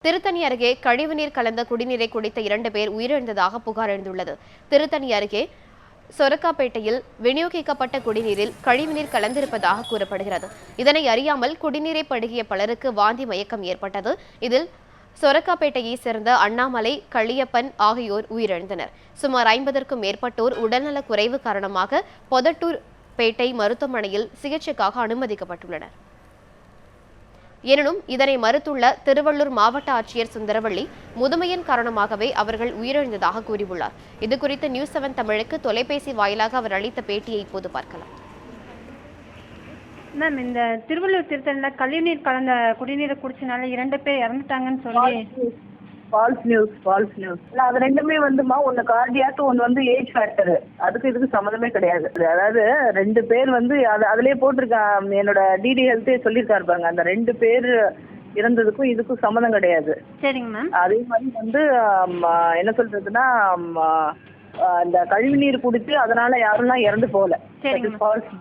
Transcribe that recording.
திருத்தணி அருகே கழிவுநீர் கலந்த குடிநீரை குடித்த 2 பேர் உயிரிழந்ததாக புகார் எழுந்துள்ளது. திருத்தணி அருகே சொரக்காப்பேட்டையில் விநியோகிக்கப்பட்ட குடிநீரில் கழிவுநீர் கலந்திருப்பதாக கூறப்படுகிறது. இதனை அறியாமல் குடிநீரை பருகிய பலருக்கு வாந்தி மயக்கம் ஏற்பட்டது. இதில் சொரக்காப்பேட்டையை சேர்ந்த அண்ணாமலை, களியப்பன் ஆகியோர் உயிரிழந்தனர். சுமார் 50க்கும் மேற்பட்டோர் உடல்நலக் குறைவு காரணமாக பொதட்டூர் பேட்டை மருத்துவமனையில் சிகிச்சைக்காக அனுமதிக்கப்பட்டுள்ளனர். எனினும் இதனை மறுத்துள்ள திருவள்ளூர் மாவட்ட ஆட்சியர் சுந்தரவள்ளி, முதுமையின் காரணமாகவே அவர்கள் உயிரிழந்ததாக கூறியுள்ளார். இதுகுறித்து நியூஸ் 7 தமிழுக்கு தொலைபேசி வாயிலாக அவர் அளித்த பேட்டியை இப்போது பார்க்கலாம். மேம், இந்த திருவள்ளூர் திருத்தணியில் கழிவுநீர் கலந்த குடிநீரை குடிச்சனால 2 பேர் இறந்துட்டாங்கன்னு சொல்லி ஃபால்ஸ் நியூஸ். அது ரெண்டுமே வந்துமா, ஒன்று கார்டியாக்கு, ஒன்று வந்து ஏஜ் ஃபேக்டர். அதுக்கு இதுக்கு சம்மந்தமே கிடையாது. அதாவது 2 பேர் வந்து அதுலயே போட்டிருக்கான், என்னோட டிடி ஹெல்த்தே சொல்லியிருக்காரு பாருங்க. அந்த 2 பேர் இறந்ததுக்கும் இதுக்கும் சம்மந்தம் கிடையாது. சரிங்க மேம். அதே மாதிரி வந்து என்ன சொல்றதுன்னா, இந்த கழிவுநீர் குடிச்சு அதனால யாருன்னா இறந்து போகல. சரிங்க. ஃபால்ஸ்.